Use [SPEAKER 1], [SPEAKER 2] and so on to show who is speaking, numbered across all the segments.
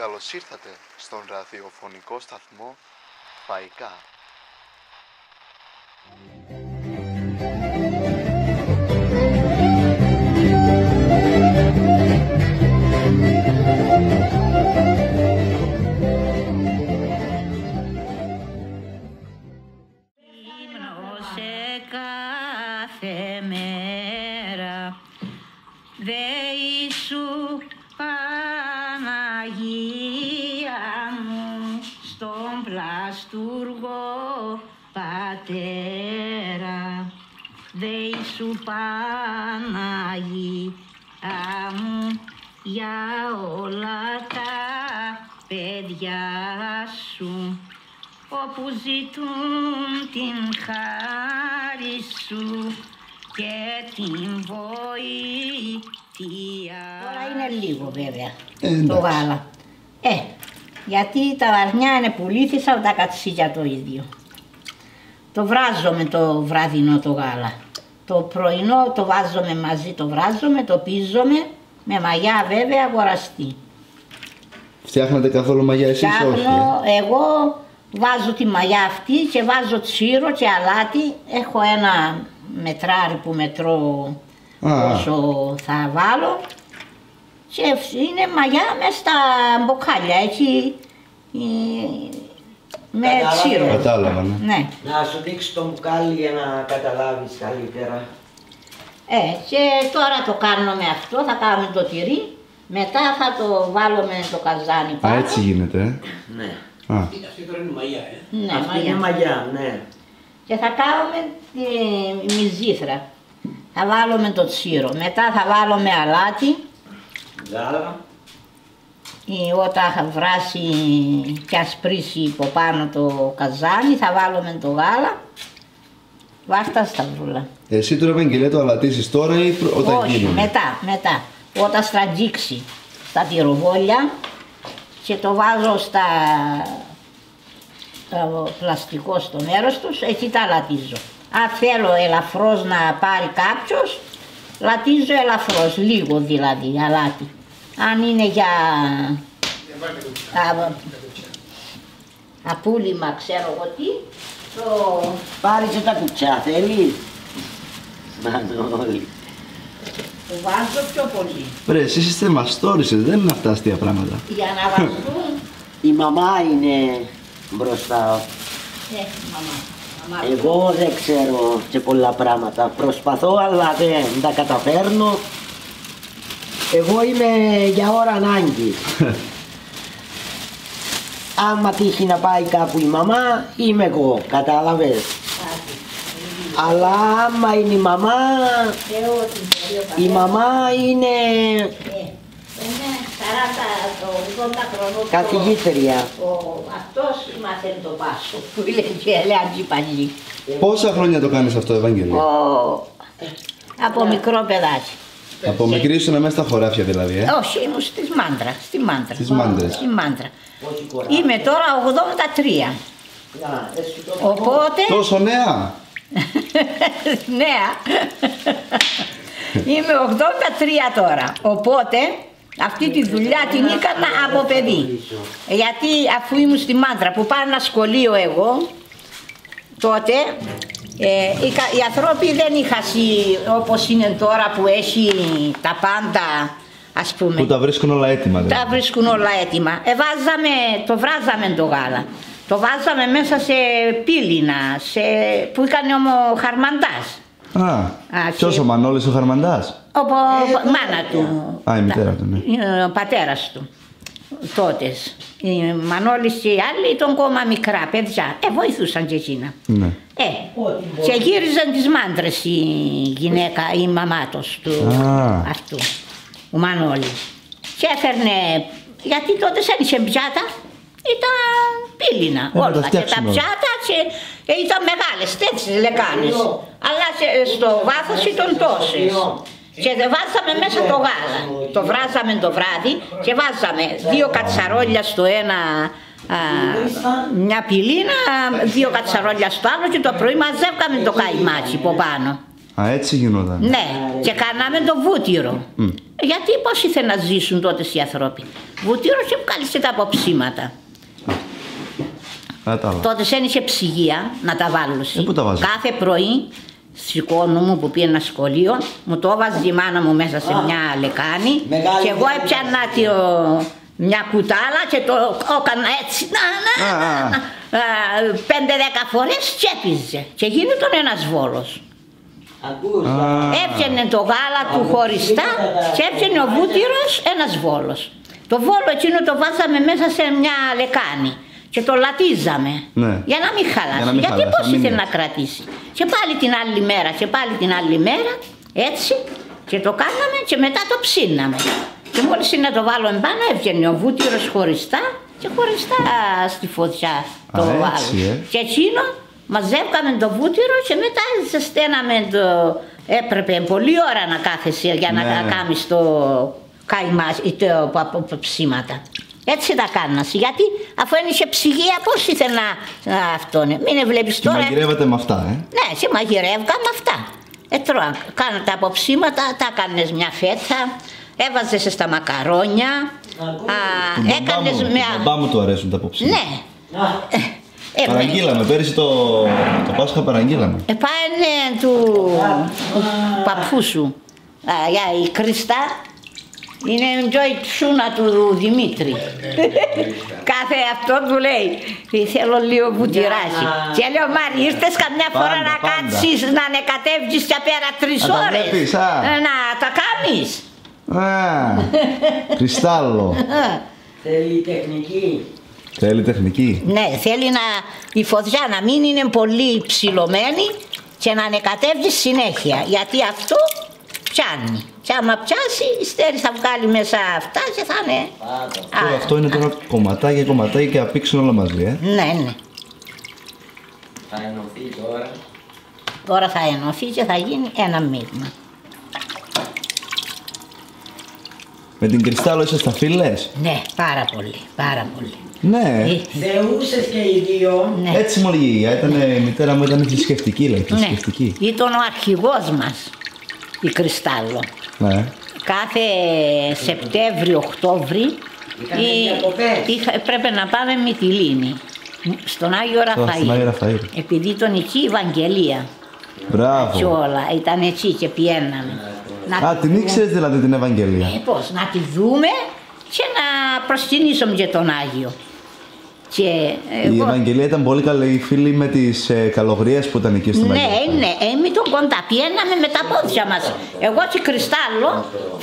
[SPEAKER 1] Καλώς ήρθατε στον ραδιοφωνικό σταθμό Φαϊκά.
[SPEAKER 2] Σε κάθε μέρα δεήσου Παναγία μου στον πλαστούργο πατέρα, δεήσου Παναγία μου για όλα τα παιδιά σου, όπου ζητούν την χάρη σου και την βοήθεια.
[SPEAKER 3] Τώρα είναι λίγο βέβαια το γάλα. Γιατί τα βαρνιά είναι που λύθησαν, τα κατσίκια το ίδιο. Το βράζομαι το βραδινό το γάλα. Το πρωινό το βάζομαι μαζί, το βράζομαι, το πίζομαι με μαγιά βέβαια αγοραστή.
[SPEAKER 4] Φτιάχνετε καθόλου μαγιά εσείς?
[SPEAKER 3] Φτιάχνω, εγώ βάζω τη μαγιά αυτή και βάζω τσίρο και αλάτι. Έχω ένα μετράρι που μετρώ όσο θα βάλω και είναι μαγιά μέσα στα μποκάλια, έτσι, με τσίρο.
[SPEAKER 4] Κατάλαβα, ναι.
[SPEAKER 3] Ναι.
[SPEAKER 5] Να σου δείξει το μπουκάλι για να καταλάβεις καλύτερα.
[SPEAKER 3] Και τώρα το κάνω με αυτό, θα κάνουμε το τυρί, μετά θα το βάλω με το καζάνι πάνω.
[SPEAKER 4] Α, έτσι γίνεται,
[SPEAKER 5] Ναι.
[SPEAKER 6] Αυτή τώρα είναι μαγιά,
[SPEAKER 3] Ναι,
[SPEAKER 5] Αυτή
[SPEAKER 3] μαγιά.
[SPEAKER 5] είναι μαγιά, ναι.
[SPEAKER 3] Και θα κάνουμε τη μυζήθρα. Θα βάλουμε το τσίρο, μετά θα βάλουμε αλάτι.
[SPEAKER 5] Γάλα.
[SPEAKER 3] Όταν θα βράσει και ασπρίσει από πάνω το καζάνι, θα βάλουμε το γάλα. Βάστα σταυρούλα.
[SPEAKER 4] Εσύ τώρα, Ευαγγελία, το αλατίζεις τώρα ή όταν
[SPEAKER 3] Όχι,
[SPEAKER 4] γίνονται?
[SPEAKER 3] μετά. Όταν στρατζίξει στα τυροβόλια και το βάζω στα πλαστικό στο μέρος τους, έτσι τα λατίζω. Αν θέλω ελαφρώς να πάρει κάποιος, λατίζω ελαφρώς, λίγο δηλαδή, αλάτι. Αν είναι για απούλημα, ξέρω εγώ τι, το
[SPEAKER 5] Πάρε και τα κουτσιά, θέλει. Μανώλη.
[SPEAKER 3] το βάζω πιο πολύ.
[SPEAKER 4] Ρε, εσείς είστε μαστόρισες, δεν είναι αυτά αστεία πράγματα.
[SPEAKER 3] Για να βαστούν,
[SPEAKER 5] Η μαμά είναι μπροστά.
[SPEAKER 3] μαμά.
[SPEAKER 5] Εγώ δεν ξέρω και πολλά πράγματα. Προσπαθώ αλλά δεν τα καταφέρνω. Εγώ είμαι για ώρα ανάγκη. Άμα τύχει να πάει κάπου η μαμά, είμαι εγώ, κατάλαβες. Αλλά άμα είναι η μαμά, η μαμά είναι
[SPEAKER 3] Είναι 40, το 80 χρονών.
[SPEAKER 5] καθηγήτρια.
[SPEAKER 3] Αυτός είμαστε το Πάσο που είναι και Ελεάντζη Παλί.
[SPEAKER 4] Πόσα χρόνια το κάνεις αυτό, Ευαγγελία?
[SPEAKER 3] Από μικρό παιδάκι.
[SPEAKER 4] Από μικρή ήσουν μέσα στα χωράφια δηλαδή,
[SPEAKER 3] Όχι, ήμουν στη Μάντρα.
[SPEAKER 4] Στις Μάντρες.
[SPEAKER 3] Στη Μάντρα. Είμαι τώρα 83. Οπότε,
[SPEAKER 4] Τόσο νέα!
[SPEAKER 3] νέα, είμαι 83 τώρα. Οπότε, αυτή τη δουλειά την έκανα από παιδί. Γιατί αφού ήμουν στη Μάντρα που πάω ένα σχολείο εγώ, τότε οι άνθρωποι δεν είχαν όπως είναι τώρα που έχει τα πάντα, ας πούμε.
[SPEAKER 4] Που τα βρίσκουν όλα έτοιμα,
[SPEAKER 3] Τα
[SPEAKER 4] δηλαδή.
[SPEAKER 3] βρίσκουν όλα έτοιμα. Το βράζαμε το γάλα. Το βάζαμε μέσα σε πύληνα, που έκανε ο Χαρμαντάς.
[SPEAKER 4] Ποιος, ο Μανώλης ο Χαρμαντάς?
[SPEAKER 3] Μάνα του.
[SPEAKER 4] Α, η μητέρα του, ναι.
[SPEAKER 3] Ο πατέρας του. Τότε. Η Μανώλης και οι άλλοι ήταν ακόμα μικρά παιδιά. Βοηθούσαν και εκείνα.
[SPEAKER 4] Ναι.
[SPEAKER 3] Και γύριζαν τις μάντρες η γυναίκα, η μαμάτος του αυτού, ο Μανώλη. Και έφερνε, γιατί τότε δεν είχε πιάτα, ήταν πύληνα όλα. Και τα πιάτα και ήταν μεγάλες, τέτοιες λεκάνες. Αλλά στο βάθος ήταν τόσες. Και βάζαμε μέσα το γάλα. Το βράζαμε το βράδυ και βάζαμε 2 κατσαρόλια στο ένα, μια πυλίνα, 2 κατσαρόλια στο άλλο και το πρωί μαζεύκαμε το καϊμάτσι από πάνω.
[SPEAKER 4] Α, έτσι γινόταν.
[SPEAKER 3] Ναι, και κάναμε το βούτυρο. Γιατί πώς ήθελαν να ζήσουν τότε οι άνθρωποι. Βούτυρο και βγάλισε τα αποψίματα. Τότε δεν είχε ψυγεία να τα βάλω.
[SPEAKER 4] Πού τα βάζω?
[SPEAKER 3] Κάθε πρωί σηκώνω μου που πήγαινα σχολείο, μου το έβαζε η μάνα μου μέσα σε μια λεκάνη και εγώ έπιανα μια κουτάλα και το έκανα έτσι 5-10 φορές τσέπιζε και γίνονταν ένας βόλος. Έπιανε το γάλα του χωριστά και έπιανε ο βούτυρος ένας βόλος. Το βόλο εκείνο το βάζαμε μέσα σε μια λεκάνη και το λατίζαμε,
[SPEAKER 4] ναι,
[SPEAKER 3] για να μην χαλάσει, γιατί πώς ήθελε να κρατήσει. Και πάλι την άλλη μέρα και πάλι την άλλη μέρα έτσι και το κάναμε και μετά το ψήναμε. Και μόλις είναι να το βάλω εμπάνω έβγαινε ο βούτυρος χωριστά και χωριστά στη φωτιά το βάλω. Και εκείνο μαζεύκαμε το βούτυρο και μετά ζεσταίναμε το... Έπρεπε πολλή ώρα να κάθεσαι για να κάνεις το καημά ή το ψήματα. Έτσι τα κάνασαι, γιατί αφού ένιξε ψυγεία πώς ήθελε να αυτό. Μην βλέπεις τώρα.
[SPEAKER 4] Και μαγειρεύατε με αυτά,
[SPEAKER 3] Ναι, και μαγειρεύκα με αυτά. Τρώα, κάνω τα αποψίματα, τα έκανες μια φέτα, έβαζες στα μακαρόνια.
[SPEAKER 4] Έκανες μια... Τον μπαμπά μου του αρέσουν τα αποψίματα.
[SPEAKER 3] Ναι.
[SPEAKER 4] Παραγγείλαμε, πέρυσι το Πάσχα παραγγείλαμε.
[SPEAKER 3] Πάνε του παππού σου, η Κρίστα. Είναι η ψούνα του Δημήτρη. Κάθε αυτό του λέει, θέλω λίγο βουτυράκι. Και λέω, Μάρη, ήρθες καμιά φορά να κάτσεις, να ανεκατεύγεις και πέρα 3 ώρες. Να τα κάνεις.
[SPEAKER 4] Κρυστάλλο.
[SPEAKER 5] Θέλει τεχνική.
[SPEAKER 4] Θέλει τεχνική.
[SPEAKER 3] Ναι, θέλει η φωτιά να μην είναι πολύ ψηλωμένη και να ανεκατεύγεις συνέχεια. Γιατί αυτό πιάνει. Και άμα πιάσει, η στέρη θα βγάλει μέσα αυτά και θα είναι...
[SPEAKER 4] Αυτό είναι τώρα κομματάκια και απήξουν όλα μαζί,
[SPEAKER 3] Ναι, ναι.
[SPEAKER 5] Θα ενωθεί τώρα.
[SPEAKER 3] Τώρα θα ενωθεί και θα γίνει ένα μείγμα.
[SPEAKER 4] Με την Κρυστάλλο είσαστε φίλες?
[SPEAKER 3] Ναι, πάρα πολύ, πάρα πολύ.
[SPEAKER 4] Ναι.
[SPEAKER 5] Θεούσες και οι δύο.
[SPEAKER 3] Ναι.
[SPEAKER 4] Έτσι μου λέγει, η μητέρα μου ήταν θρησκευτική, λέει, θρησκευτική.
[SPEAKER 3] Ναι. Ήταν ο αρχηγός μας, η Κρυστάλλο.
[SPEAKER 4] Ναι.
[SPEAKER 3] Κάθε Σεπτέμβριο-Οκτώβρη πρέπει να πάμε Μυτιλήνη, στον Άγιο Ραφαήλ. Επειδή ήταν εκεί η Ευαγγελία.
[SPEAKER 4] Μπράβο.
[SPEAKER 3] Και όλα, ήταν εκεί και πιέναμε.
[SPEAKER 4] Την ήξερες δηλαδή την Ευαγγελία?
[SPEAKER 3] Πώς, να τη δούμε και να προσκυνήσουμε και τον Άγιο. Και
[SPEAKER 4] η Ευαγγελία ήταν πολύ καλή φίλη με τις καλογριές που ήταν εκεί στην Αγία.
[SPEAKER 3] Ναι, εμείς τον κοντά πιέναμε με τα πόδια μας. Εγώ και Κρυστάλλο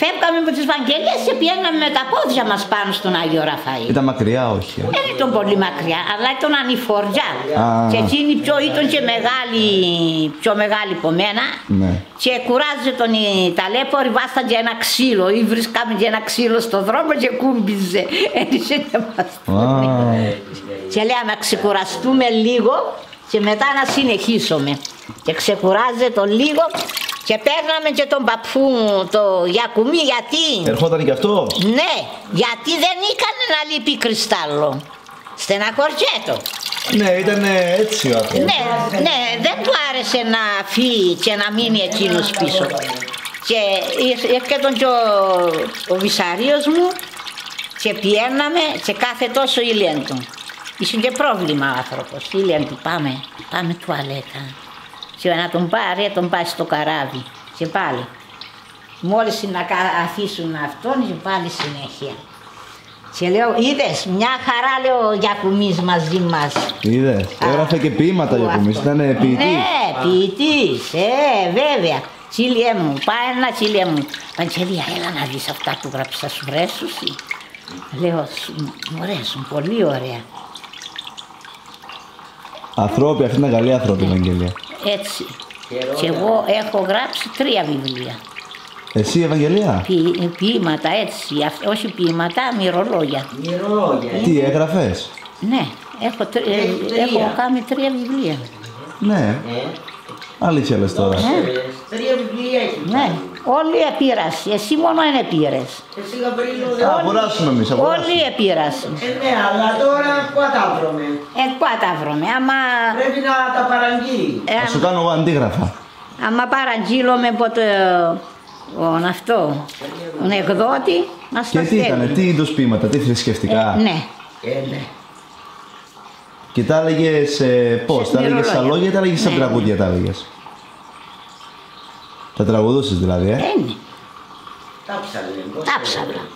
[SPEAKER 3] φεύγαμε από τις Ευαγγελίες και πιέναμε με τα πόδια μας πάνω στον Άγιο Ραφαήλ.
[SPEAKER 4] Ήταν μακριά, όχι?
[SPEAKER 3] Δεν ήταν πολύ μακριά, αλλά ήταν ανηφοριά. Και εκείνη ήταν και πιο μεγάλη από μένα.
[SPEAKER 4] Ναι.
[SPEAKER 3] Και κουράζε τον ταλέπορη, βάσταν και ένα ξύλο ή βρίσκαμε και ένα ξύλο στον δρόμο και κούμπιζε. Έτσι και μας. Και λέει να ξεκουραστούμε λίγο και μετά να συνεχίσουμε. Και ξεκουράζε τον λίγο και παίρναμε και τον παππού το Γιακουμί, γιατί...
[SPEAKER 4] Ερχόταν και αυτό?
[SPEAKER 3] Ναι, γιατί δεν έκανε να λείπει Κρυστάλλο. Στεναχωριέτο.
[SPEAKER 4] Ναι, ήταν έτσι ο άνθρωπος.
[SPEAKER 3] Ναι, δεν του άρεσε να φύγει και να μείνει εκείνος πίσω. Και έρχεται και ο Βυσσαρίος μου και πιέναμε και κάθε τόσο ηλιέντο. Είχε και πρόβλημα ο άνθρωπος. Ήλιαν του πάμε τουαλέτα. Και να τον πάει στο καράβι. Και πάλι. Μόλις να αφήσουν αυτόν και πάλι συνέχεια. Και λέω, είδες, μια χαρά λέω ο Γιακουμής μαζί μας.
[SPEAKER 4] Είδες, έγραφε και ποίηματα ο Γιακουμής, ήταν ποιητής.
[SPEAKER 3] Ναι, ποιητής, βέβαια. Τσίλιε μου, πάει ένα τσίλιε μου. Παντζελία, έλα να δεις αυτά που γράψα, σου βρέσουν. Λέω, μου αρέσουν, πολύ ωραία.
[SPEAKER 4] Ανθρώποι, αυτή είναι καλή ανθρώπη, Ευαγγελία.
[SPEAKER 3] Έτσι. Και εγώ έχω γράψει 3 βιβλία.
[SPEAKER 4] Εσύ, Ευαγγελία?
[SPEAKER 3] Ποίηματα, έτσι. Όχι ποίηματα, μυρολόγια.
[SPEAKER 4] Τι έγραφες?
[SPEAKER 3] Ναι, έχω κάνει 3 βιβλία.
[SPEAKER 4] Ναι. Αλήθεια λες τώρα?
[SPEAKER 5] 3 βιβλία έχει.
[SPEAKER 3] Ναι, όλοι επήρασαν. Εσύ μόνο δεν επήρες.
[SPEAKER 5] Εσύ Γαβρίλο δεν...
[SPEAKER 4] Αγοράσουμε εμείς,
[SPEAKER 3] Όλοι επήρασαν.
[SPEAKER 5] Ναι, αλλά τώρα πού τα βρούμε.
[SPEAKER 3] Πού τα βρούμε, άμα...
[SPEAKER 5] Πρέπει να τα παραγγείλει.
[SPEAKER 4] Θα σου κάνω εγώ αντίγραφα.
[SPEAKER 3] άμα παραγγείλουμε ποτέ τον εκδότη, μας
[SPEAKER 4] Και
[SPEAKER 3] τα
[SPEAKER 4] τι
[SPEAKER 3] στέλνει.
[SPEAKER 4] ήταν, τι είδους ποίηματα, τι θρησκευτικά.
[SPEAKER 3] Ναι.
[SPEAKER 5] Ναι.
[SPEAKER 4] Και τα έλεγες πώς, τα έλεγες στα λόγια ή τα έλεγες στα
[SPEAKER 3] Ναι.
[SPEAKER 4] τραγούδια τα έλεγες. Τα τραγουδούσες δηλαδή,
[SPEAKER 3] Ναι.
[SPEAKER 5] Τα ψάλε.
[SPEAKER 3] Τα ψάλα.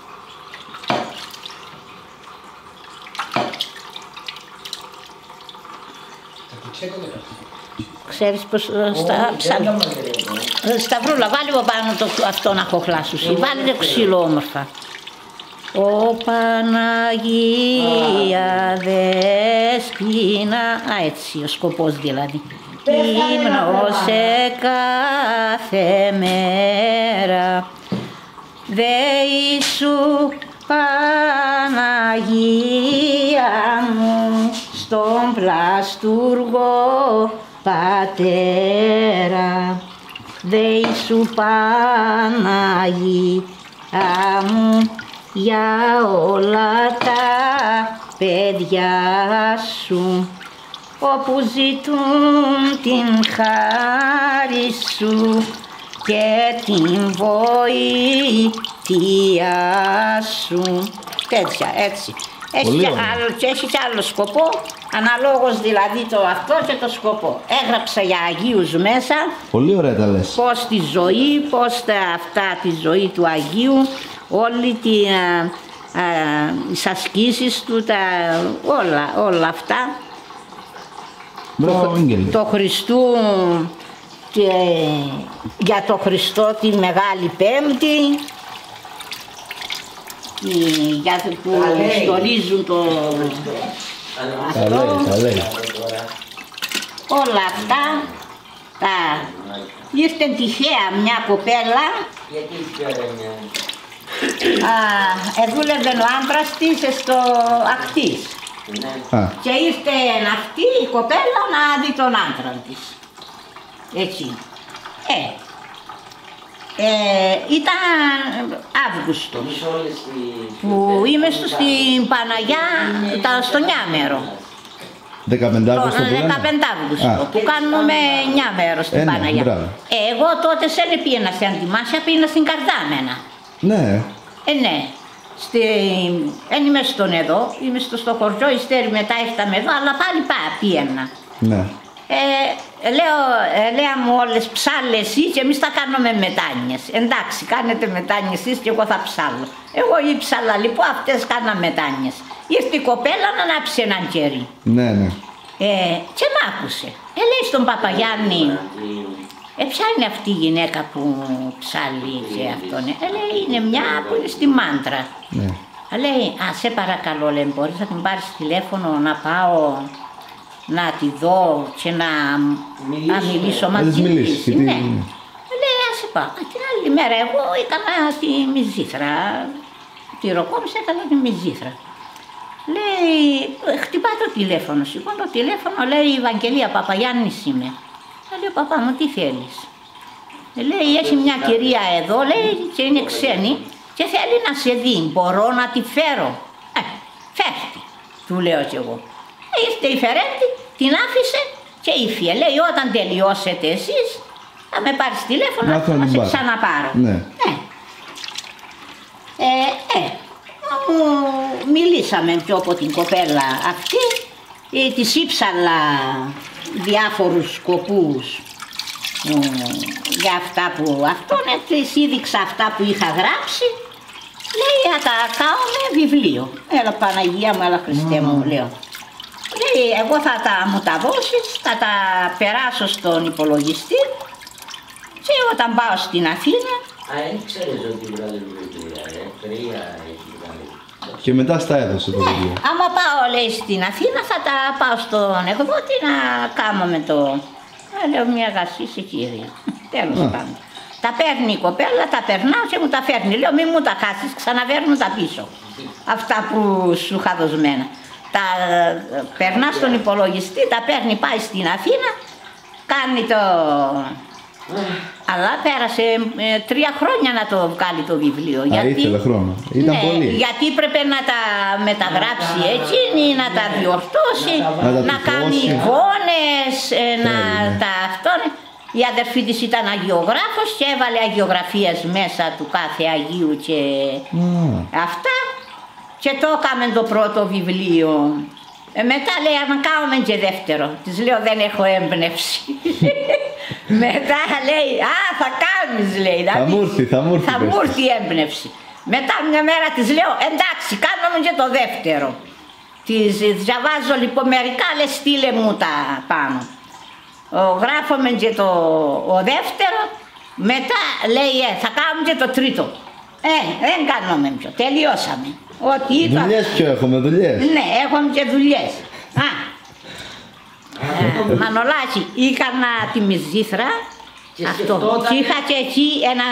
[SPEAKER 3] Ξέρεις πως στα ψάλα. Σταυρούλα, βάλει από πάνω αυτό να χοχλάσουσει. Βάλει το ξύλο όμορφα. Ω Παναγία Δεσποινα, έτσι ο σκοπός δηλαδή. Ύμνο σε κάθε μέρα, Δεή σου Παναγία μου, στον πλαστούργο πατέρα. Δεή σου Παναγία μου, για όλα τα παιδιά σου, όπου ζητούν την χάρη σου και την βοήθεια σου. Τέτοια, έτσι. Έχει και άλλο σκοπό, αναλόγως δηλαδή το αυτό και το σκοπό. Έγραψα για Αγίους μέσα.
[SPEAKER 4] Πολύ ωραία τα λες.
[SPEAKER 3] Πώς τη ζωή, πώς αυτά τη ζωή του Αγίου, όλη τις ασκήσεις του, όλα αυτά.
[SPEAKER 4] Μπράβο, Άγγελε.
[SPEAKER 3] Το Χριστού, για το Χριστό τη Μεγάλη Πέμπτη, για που στολίζουν το
[SPEAKER 4] Τα λέει, τα λέει.
[SPEAKER 3] όλα αυτά. Ήρθε τυχαία μια κοπέλα, δούλευε ο άντρας της στο ακτής. Και ήρθε αυτή η κοπέλα να δει τον άντρα της. Έτσι. Ήταν Αύγουστος που είμαι στην Παναγιά, στο Νιάμερο.
[SPEAKER 4] 15 Αύγουστο που λένε.
[SPEAKER 3] 15 Αύγουστο που κάνουμε 9 μέρος στην
[SPEAKER 4] Ναι,
[SPEAKER 3] Παναγιά.
[SPEAKER 4] μπράβο.
[SPEAKER 3] Εγώ τότε δεν πήγαινα στην Αντιμάσια, πήγαινα στην Καρδάμενα.
[SPEAKER 4] Ναι.
[SPEAKER 3] Ναι. Δεν είμαι στον εδώ, είμαι στο χωριό, ύστερα μετά ήρθαμε εδώ, αλλά πάλι πήγαινα.
[SPEAKER 4] Ναι.
[SPEAKER 3] Λέω μου όλες ψάλε εσύ και εμείς θα κάνουμε μετάνοιες. Εντάξει, κάνετε μετάνοιες εσείς και εγώ θα ψάλω. Εγώ ήψαλα λοιπόν, αυτές κάναν μετάνοιες. Ήρθε η κοπέλα να ανάψει έναν κερί.
[SPEAKER 4] Ναι, ναι.
[SPEAKER 3] Και μ' άκουσε. Λέει στον Παπαγιάννη, ποια είναι αυτή η γυναίκα που ψάλει σε αυτόν. Λέει, είναι μια που είναι στη Μάντρα.
[SPEAKER 4] Ναι.
[SPEAKER 3] Λέει, σε παρακαλώ, λέει, μπορείς να την πάρεις τηλέφωνο να πάω να τη δω και να μιλήσω μαζί της. Ναι. Λέει, άσε πάω. Την άλλη μέρα εγώ έκανα τη Μυζήθρα. Τη ροκόμισα, έκανα τη Μυζήθρα. Λέει, χτυπά το τηλέφωνο, σηκώνω το τηλέφωνο, λέει η Ευαγγελία Παπαγιάννης είμαι. Λέει, παπά μου, τι θέλεις. Λέει, έχει μια κυρία εδώ, λέει, και είναι ξένη και θέλει να σε δει, μπορώ να τη φέρω. Φέρτη, του λέω κι εγώ. Ήρθε η φερέτη, την άφησε και ήφιε. Λέει, όταν τελειώσετε εσείς, θα με πάρεις τηλέφωνο, να σε ξαναπάρω.
[SPEAKER 4] Ναι.
[SPEAKER 3] Μιλήσαμε πιο από την κοπέλα αυτή, της ήψαλα διάφορους σκοπούς για αυτά που της είδηξα αυτά που είχα γράψει. Λέει, να τα κάνουμε βιβλίο. Έλα Παναγία μου, έλα Χριστέ μου, λέω. Λέει, εγώ θα μου τα δώσεις, θα τα περάσω στον υπολογιστή και όταν πάω στην Αθήνα.
[SPEAKER 5] Δεν ξέρεις ότι βγάλε βιβλία, τρία έχει βγάλει.
[SPEAKER 4] Και μετά στα έδωσε το βιβλίο.
[SPEAKER 3] Άμα πάω, λέει, στην Αθήνα θα τα πάω στον εκδότη να κάνουμε το. Λέω, μια γασίση κύριε. Τέλος πάντων. Τα παίρνει η κοπέλα, τα περνάω και μου τα φέρνει. Λέω, μη μου τα χάσεις, ξαναβέρνουν τα πίσω. Αυτά που σου είχα δοσμένα. Τα περνά στον υπολογιστή, τα παίρνει, πάει στην Αθήνα, κάνει το. Αλλά πέρασε 3 χρόνια να το βγάλει το βιβλίο.
[SPEAKER 4] Ήθελε χρόνο. Ήταν πολύ.
[SPEAKER 3] Γιατί έπρεπε να τα μεταγράψει εκείνη, να τα διορθώσει, να κάνει εικόνες, να τα αυτόν. Η αδερφή της ήταν αγιογράφος και έβαλε αγιογραφίες μέσα του κάθε Αγίου και αυτά. Και το έκαμε το πρώτο βιβλίο. Μετά λέει να κάνουμε και δεύτερο. Της λέω δεν έχω έμπνευση. Μετά λέει θα κάνεις λέει.
[SPEAKER 4] Θα μου έρθει
[SPEAKER 3] η έμπνευση. Μετά μια μέρα της λέω εντάξει κάνουμε και το δεύτερο. Της διαβάζω λοιπόν μερικά, λέει στείλε μου τα πάνω. Γράφουμε και ο δεύτερο, μετά λέει θα κάνουμε και το τρίτο. Δεν κάνουμε πιο, τελειώσαμε.
[SPEAKER 4] Δουλειές ποιο έχουμε, δουλειές.
[SPEAKER 3] Ναι, έχουμε και δουλειές. Μανολάκι, είχανα τη Μυζήθρα. Αυτό. Και είχα και εκεί ένα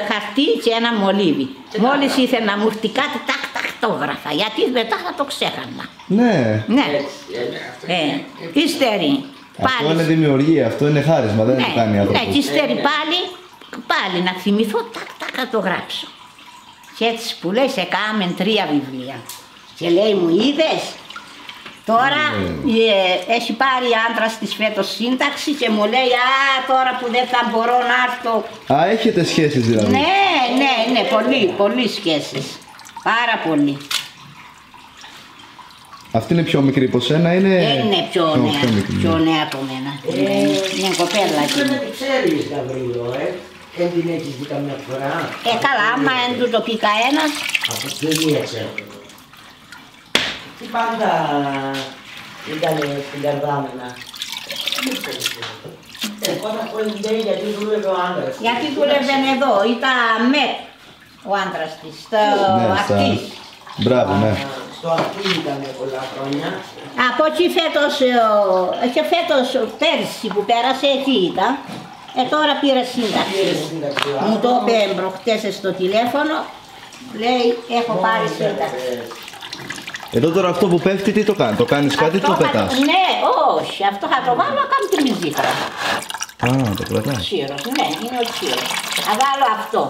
[SPEAKER 3] χαρτί και ένα μολύβι. Μόλις ήθελε να μου έρθει κάτι, το γράφα, γιατί μετά θα το ξέχανα.
[SPEAKER 4] Ναι.
[SPEAKER 3] Ύστερη.
[SPEAKER 4] Αυτό είναι δημιουργία, αυτό είναι χάρισμα, δεν το κάνει άνθρωπος.
[SPEAKER 3] Ναι, και ύστερη πάλι να θυμηθώ, να το γράψω. Και έτσι που λέει σε κάμεν 3 βιβλία. Και λέει μου είδες, τώρα έχει πάρει άντρας της φέτος σύνταξη και μου λέει τώρα που δεν θα μπορώ να έρθω.
[SPEAKER 4] Έχετε σχέσεις δηλαδή.
[SPEAKER 3] Ναι, πολύ σχέσεις. Πάρα πολύ.
[SPEAKER 4] Αυτή είναι πιο μικρή από σένα, είναι...
[SPEAKER 3] Είναι πιο νέα από μένα. Είναι κοπέλα.
[SPEAKER 5] Δεν τη ξέρεις Γαβρίλο, δεν την έχεις δει καμιά φορά.
[SPEAKER 3] Καλά, άμα δεν του το πει κανένας.
[SPEAKER 5] Από την ξέρω. Τι πάντα ήταν στην Καρδάμενα. Όταν χωρίζει γιατί δούλευε ο άντρας.
[SPEAKER 3] Γιατί δούλευε εδώ, ήταν ο άντρας της, στο Ακτής.
[SPEAKER 4] Μπράβο, ναι.
[SPEAKER 5] Στο Ακτή ήταν πολλά χρόνια.
[SPEAKER 3] Από εκεί φέτος, και φέτος πέρσι που πέρασε εκεί ήταν. Τώρα πήρε σύνταξη. Μου το είπε προχτές στο τηλέφωνο, λέει έχω πάρει σύνταξη.
[SPEAKER 4] Εδώ τώρα αυτό που πέφτει τι το κάνει, το κάνεις κάτι ή το πετάς?
[SPEAKER 3] Ναι, όχι, αυτό θα το βάλω να κάνω τη Μυζήθρα.
[SPEAKER 4] Το κρατάς.
[SPEAKER 3] Ξύρος, ναι, είναι ο ξύρος. Θα βάλω αυτό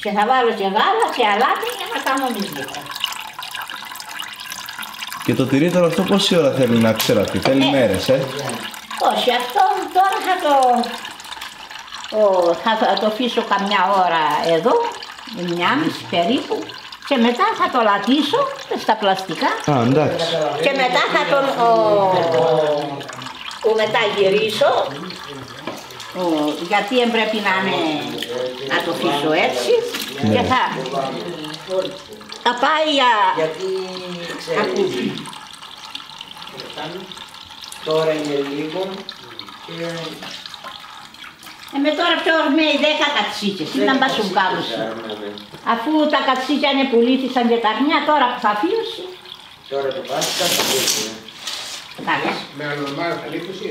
[SPEAKER 3] και θα βάλω και γάλα και αλάτι για να κάνω Μυζήθρα.
[SPEAKER 4] Και το τυρί τώρα αυτό πόση ώρα θέλει να ξεραθεί, θέλει μέρες,
[SPEAKER 3] Όχι, αυτό τώρα θα το αφήσω καμιά ώρα εδώ, 1,5 περίπου, και μετά θα το λατήσω στα πλαστικά.
[SPEAKER 4] Εντάξει.
[SPEAKER 3] Και μετά θα τον μεταγυρίσω, γιατί δεν πρέπει να το αφήσω έτσι, και θα πάει
[SPEAKER 5] γιατί ξέρεις, τώρα είναι λίγο και...
[SPEAKER 3] με τώρα πιο ορμέοι 10 κατσίκες, τι να πας σου βγάλουν. Αφού τα κατσίκια είναι πουλήθησαν και τα αρνιά, τώρα που θα φύγει.
[SPEAKER 5] Τώρα το πάσχα θα φύγει.
[SPEAKER 6] Με ανορμάλ θα λήφθουσει.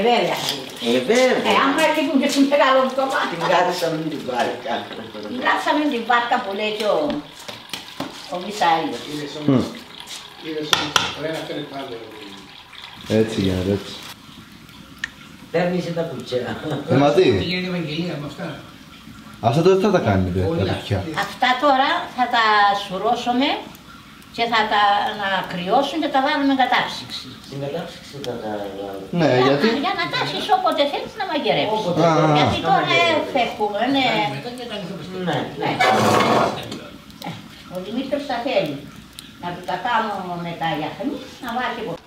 [SPEAKER 3] Βέβαια.
[SPEAKER 5] Βέβαια.
[SPEAKER 3] Αν έρθουν και στην μεγάλο κομμάτι.
[SPEAKER 5] Την κάθισαμε την βάρκα.
[SPEAKER 3] Την κάθισαμε την βάρκα που λέει και ο Μισάιλος.
[SPEAKER 6] Είδες όμως, ωραία αυτό είναι πάντα.
[SPEAKER 4] Έτσι Γιάννη, έτσι.
[SPEAKER 5] Παίρνεις τα πουτσιά.
[SPEAKER 4] Μα τι,
[SPEAKER 6] Πηγαίνει η Ευαγγελία με αυτά.
[SPEAKER 4] αυτά τώρα τι θα τα κάνετε, τα κουτιά?
[SPEAKER 3] Αυτά τώρα θα τα σουρώσουμε και θα τα κρυώσουν και τα βάλουμε κατάψυξη.
[SPEAKER 5] Στην κατάψυξη θα τα βάλω.
[SPEAKER 4] Ναι, γιατί?
[SPEAKER 3] Για να τάσεις όποτε θέλεις να μαγειρέψεις. Γιατί τώρα φεύγουμε, ναι. Ναι. Ο Δημήτρης θα θέλει να του τα κάνουμε με τα γιαχνή, να βάλει και ποτέ.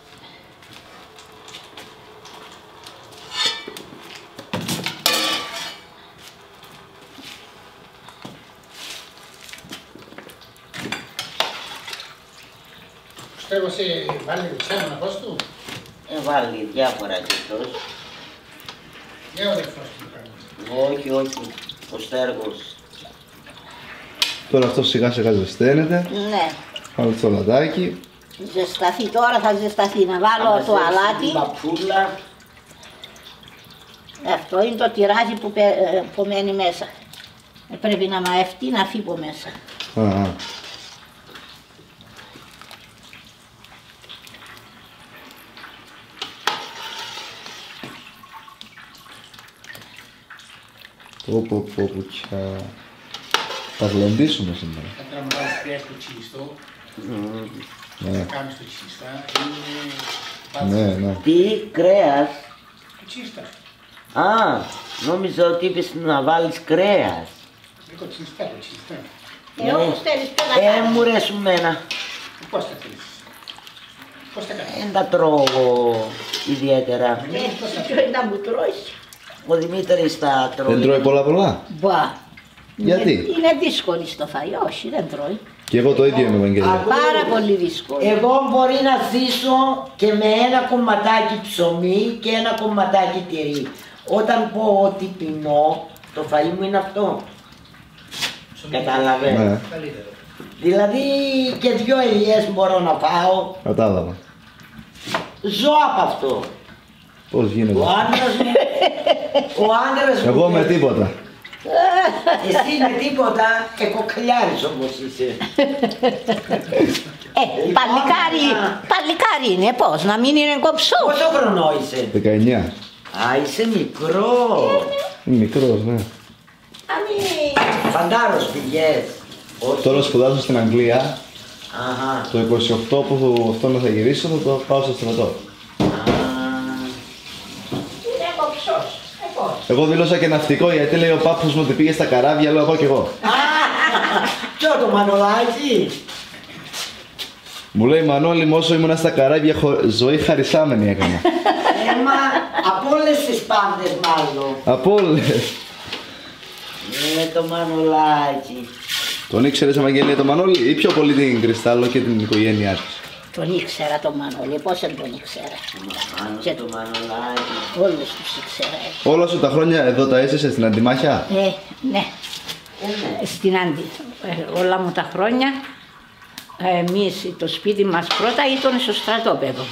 [SPEAKER 6] Πιστεύω σε βάλει ξένα να πας του.
[SPEAKER 5] Βάλει διάφορα και αυτός.
[SPEAKER 6] Για ο αδερφός του κάνεις.
[SPEAKER 5] Όχι, ο Στέργος.
[SPEAKER 4] Τώρα αυτό σιγά σιγά ζεσταίνεται.
[SPEAKER 3] Ναι.
[SPEAKER 4] Βάλω το λαδάκι.
[SPEAKER 3] Ζεσταθεί τώρα, θα ζεσταθεί. Να βάλω το αλάτι.
[SPEAKER 5] Παπούλα.
[SPEAKER 3] Αυτό είναι το τυράζι που μένει μέσα. Πρέπει να μαευτεί να φύγει από μέσα.
[SPEAKER 4] Πω, θα γλεντήσουμε σήμερα.
[SPEAKER 6] Θα πρέπει να βάλεις κρέας στο τσιλιστό. Θα κάνεις το τσιλιστά.
[SPEAKER 4] Ναι.
[SPEAKER 5] Τι κρέας.
[SPEAKER 6] Το τσιλιστά.
[SPEAKER 5] Α, νόμιζα ότι είπες να βάλεις κρέας.
[SPEAKER 3] Όπως θέλεις ποιο να κάνεις.
[SPEAKER 5] Μου ρε σου μένα.
[SPEAKER 6] Πώς τα θέλεις. Πώς τα κάνεις.
[SPEAKER 5] Δεν τα τρώω ιδιαίτερα.
[SPEAKER 3] Ποιο να μου τρώεις.
[SPEAKER 5] Ο Δημήτρης τα τρώει.
[SPEAKER 4] Δεν τρώει πολλά.
[SPEAKER 3] Μπα.
[SPEAKER 4] Γιατί?
[SPEAKER 3] Είναι δύσκολη στο φαΐ, όχι δεν τρώει.
[SPEAKER 4] Και εγώ το ίδιο είμαι, Ευαγγελία.
[SPEAKER 3] Πάρα πολύ δύσκολη.
[SPEAKER 5] Εγώ μπορεί να ζήσω και με ένα κομματάκι ψωμί και ένα κομματάκι τυρί. Όταν πω ότι πεινώ, το φαΐ μου είναι αυτό. Κατάλαβε.
[SPEAKER 4] Ναι,
[SPEAKER 6] Καλύτερο.
[SPEAKER 5] Δηλαδή και 2 ελιές μπορώ να φάω.
[SPEAKER 4] κατάλαβα.
[SPEAKER 5] Ζω από αυτό.
[SPEAKER 4] Πώς γίνεται.
[SPEAKER 5] Ο άντρας μου. Ο άντρας μου.
[SPEAKER 4] Εγώ με τίποτα.
[SPEAKER 5] Εσύ με τίποτα και κοκαλιάρης όμως είσαι.
[SPEAKER 3] Παλικάρι είναι, πώς, να μην είναι κοψό.
[SPEAKER 5] Πόσο χρονό είσαι.
[SPEAKER 4] 19.
[SPEAKER 5] Α, είσαι μικρό.
[SPEAKER 4] Είμαι μικρός, ναι.
[SPEAKER 5] Φαντάρος πηγές. Όχι.
[SPEAKER 4] Τώρα σπουδάζω στην Αγγλία.
[SPEAKER 5] Αχα.
[SPEAKER 4] Το 28 που αυτό θα γυρίσω θα το πάω στο στρατό.
[SPEAKER 3] Είναι κοψός, πώς.
[SPEAKER 4] Εγώ δήλωσα και ναυτικό γιατί λέει ο πάππους μου ότι πήγε στα καράβια, λέω πάω κι εγώ.
[SPEAKER 5] Ποιο το Μανολάκι.
[SPEAKER 4] Μου λέει Μανώλη, μου όσο ήμουνα στα καράβια ζωή χαρισάμενη έκανα.
[SPEAKER 5] Μα από όλες τις πάντες μάλλον.
[SPEAKER 4] Από όλες.
[SPEAKER 5] Το Μανολάκι.
[SPEAKER 4] Τον ήξερες, Ευαγγελία, τον Μανώλη ή πιο πολύ την Κρυστάλλο και την οικογένειά της?
[SPEAKER 3] Τον ήξερα τον Μανώλη, πώς δεν τον ήξερα. Και
[SPEAKER 5] Το Μανολάκι.
[SPEAKER 3] όλους τους ήξερα.
[SPEAKER 4] Όλα σου τα χρόνια εδώ τα έζησες στην Αντιμάχια?
[SPEAKER 3] Ναι,
[SPEAKER 5] Ναι.
[SPEAKER 3] όλα μου τα χρόνια, εμείς το σπίτι μας πρώτα ήταν στο στρατόπεδο.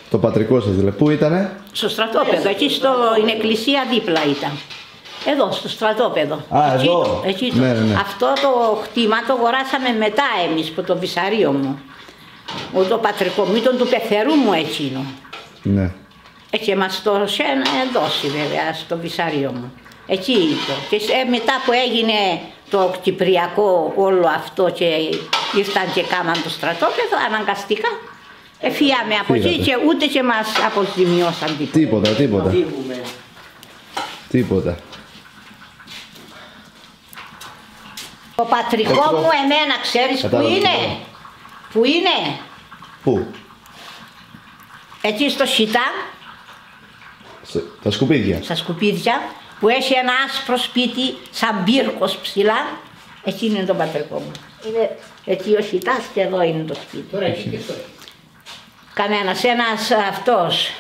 [SPEAKER 4] Το πατρικό σας δηλαδή. Πού ήτανε?
[SPEAKER 3] Στο στρατόπεδο, εκεί στην εκκλησία δίπλα ήταν. Εδώ, στο στρατόπεδο.
[SPEAKER 4] Α,
[SPEAKER 3] εκεί,
[SPEAKER 4] εδώ.
[SPEAKER 3] Εκεί
[SPEAKER 4] Ναι, ναι.
[SPEAKER 3] Αυτό το χτήμα το αγοράσαμε μετά εμείς από το βυσαρίο μου. Το πατρικό μου ήταν του πεθερού μου εκείνο.
[SPEAKER 4] Ναι.
[SPEAKER 3] Και μας το δώσει βέβαια στο βυσαρίο μου. Εκεί ήταν. Και μετά που έγινε το κυπριακό όλο αυτό και ήρθαν και κάμαν το στρατόπεδο, αναγκαστικά φύγαμε από εκεί
[SPEAKER 4] Φύγατε.
[SPEAKER 3] και ούτε και μας αποζημιώσαν τίποτα.
[SPEAKER 4] Τίποτα.
[SPEAKER 5] Φύγουμε.
[SPEAKER 4] Τίποτα.
[SPEAKER 3] Το πατρικό μου εμένα ξέρεις που
[SPEAKER 4] Κατάλαβα,
[SPEAKER 3] είναι.
[SPEAKER 4] κατάλαβα.
[SPEAKER 3] Που είναι.
[SPEAKER 4] Πού?
[SPEAKER 3] Εκεί στο Σιτά,
[SPEAKER 4] Τα σκουπίδια.
[SPEAKER 3] στα σκουπίδια, που έχει ένα άσπρο σπίτι σαν πύρκος ψηλά. Εκεί είναι το πατρικό μου. Είναι εκεί ο Σιτάς και εδώ είναι το σπίτι.
[SPEAKER 6] Τώρα εκεί και αυτό.
[SPEAKER 3] Κανένας, αυτός,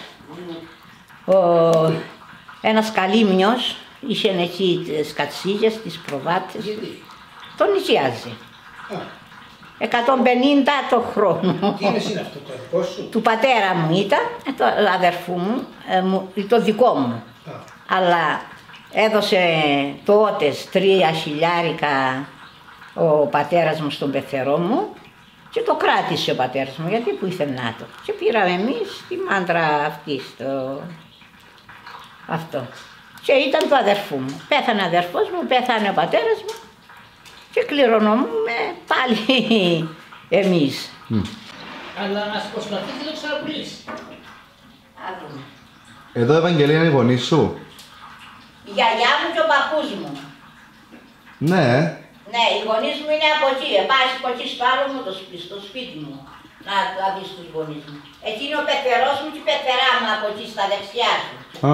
[SPEAKER 3] ένας καλύμνιος, είχε εκεί τις κατσίγες, τις προβάτες,
[SPEAKER 6] Γιατί.
[SPEAKER 3] τον νοικιάζει.
[SPEAKER 6] Α,
[SPEAKER 3] 150 το χρόνο.
[SPEAKER 6] τι είναι αυτό το δικό σου.
[SPEAKER 3] Του πατέρα μου ήταν, το αδερφού μου, το δικό μου.
[SPEAKER 6] Α,
[SPEAKER 3] Αλλά έδωσε τότε 3.000 ο πατέρας μου στον πεθερό μου και το κράτησε ο πατέρας μου, γιατί που ήθελε να το. Και πήραμε εμείς τη μάντρα αυτή αυτό. Και ήταν του αδερφού μου. Πέθανε ο αδερφός μου, πέθανε ο πατέρας μου και κληρονομούμε πάλι εμείς.
[SPEAKER 6] αλλά να σου προσπαθείς να το ξαναπουλήσεις.
[SPEAKER 4] Εδώ, Ευαγγελία, είναι οι γονείς σου?
[SPEAKER 3] Η γιαγιά μου και ο παππούς μου.
[SPEAKER 4] Ναι.
[SPEAKER 3] Ναι, οι γονείς μου είναι από εκεί. Πάει από εκεί στο άλλο μου στο σπίτι μου. Να δεις τους γονείς μου. Εκεί είναι ο πεθερός μου και η πεθερά μου από εκεί στα δεξιά σου.
[SPEAKER 4] Α,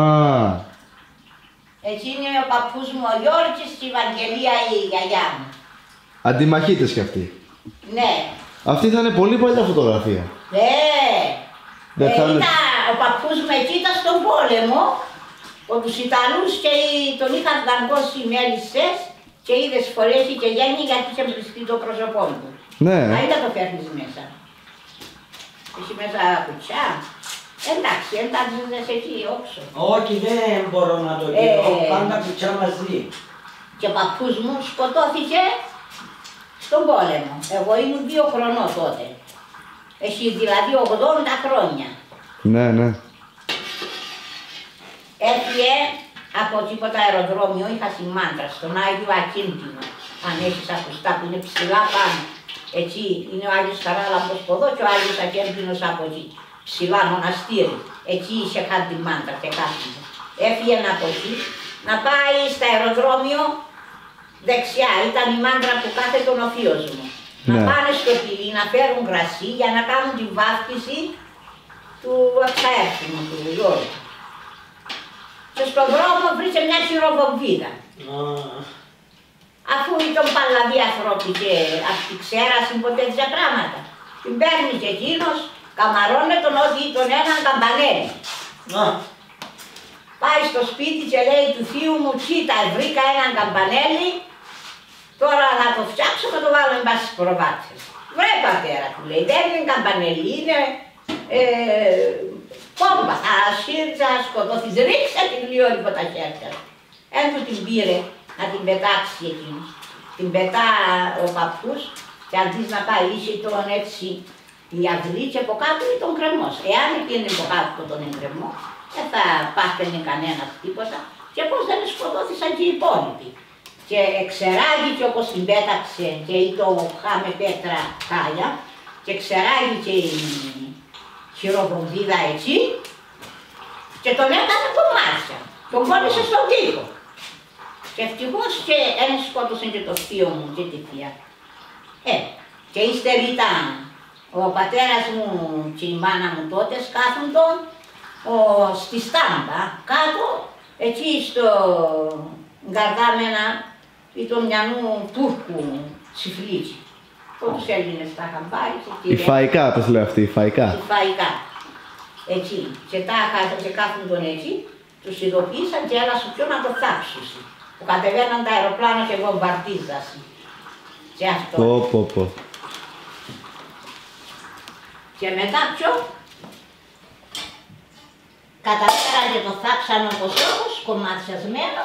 [SPEAKER 3] Εκεί είναι ο παππούς μου ο Γιώργης και η Ευαγγελία η γιαγιά μου.
[SPEAKER 4] αντιμαχίτες κι αυτοί.
[SPEAKER 3] Ναι.
[SPEAKER 4] Αυτή θα είναι πολύ παλιά φωτογραφία. Δεν θα είναι.
[SPEAKER 3] Ο παππούς μου εκεί ήταν στον πόλεμο. Από τους Ιταλούς και τον είχαν δαγκώσει οι μέλισσες και είδες φορές και γέννη γιατί είχε μπριστεί το πρόσωπό του.
[SPEAKER 4] Ναι.
[SPEAKER 3] Να είδα το φέρνεις μέσα. Έχει μέσα κουτσιά. Εντάξει, εντάξεις εκεί όξο.
[SPEAKER 5] Όχι, δεν μπορώ να το δω. Πάντα κουτσιά μαζί.
[SPEAKER 3] Και ο παππούς μου σκοτώθηκε στον πόλεμο. Εγώ ήμουν 2 χρονών τότε. Έχει δηλαδή 80 χρόνια.
[SPEAKER 4] Ναι, ναι.
[SPEAKER 3] Έφυγε από τίποτα αεροδρόμιο, είχα στη Μάντρα, στον Άγιο Ακίνητο. Αν έχεις ακουστά που είναι ψηλά πάνω. Έτσι είναι ο Άγιος Χαράλαμπος από εδώ και ο Άγιος Ακίνητος από εκεί. Ψηλά μοναστήρι. Εκεί είχε χάνει τη Μάντρα και κάθισε. έφυγε από εκεί, να πάει στο αεροδρόμιο δεξιά, ήταν η μάντρα που κάθεται ο θείος μου. Να πάνε στο πυλί, να φέρουν κρασί για να κάνουν τη βάφτιση του εξαέρθιμου, του Γιώργου. Και στον δρόμο βρήκε μια χειροβομβίδα. Αφού ήταν παλαβοί άνθρωποι και αυτοί ξέρασαν ποτέ τέτοια πράγματα. Την παίρνει και εκείνος, καμαρώνε τον ότι τον έναν καμπανέλι. Πάει στο σπίτι και λέει του θείου μου, κοίτα, βρήκα έναν καμπανέλι, τώρα να το φτιάξω και το βάλω μπας στις προβάτσες. Βρε πατέρα, του λέει, δεν είναι καμπανέλι, είναι κόμπα, θα σκοτώθεις, ρίξε την γλυόρη από τα χέρια. Εν του την πήρε να την πετάξει εκείνος. Την πετά ο παππούς και αντί να πάει είχε τον έτσι η αυλή και από κάτω είναι τον κρεμός. Εάν πήγαινε από κάτω τον κρεμό, δεν θα πάθαινε κανένας τίποτα και πώς δεν σκοτώθησαν και οι υπόλοιποι. Και εξεράγηκε όπως την πέταξε και το χάμε πέτρα χάλια και εξεράγηκε η χειροβομβίδα έτσι και τον έκανε κομμάτια. Τον κόλλησε στον τοίχο. Και ευτυχώς και ένας σκότωσαν και το θείο μου και τη θεία. Και ύστερη ήταν ο πατέρας μου και η μάνα μου τότε κάθοντον στη στάμπα κάτω, εκεί στο γκαρδάμενα ήταν μιανού Τούρκου Σιφλίτσι. Πότους Έλληνες τα είχαν πάρει.
[SPEAKER 4] Η φαϊκά, πώς λέω αυτή, η φαϊκά.
[SPEAKER 3] Η φαϊκά. Εκεί. Και κάθοντον εκεί, τους ειδοποίησαν και έλα σου πιο να το θάψουν. Που κατεβαίναν τα αεροπλάνα και βομβαρδίζασαν. Και αυτό.
[SPEAKER 4] Πω.
[SPEAKER 3] Και μετά πιο καταφέραν και το θάψαν όπως κομματιασμένο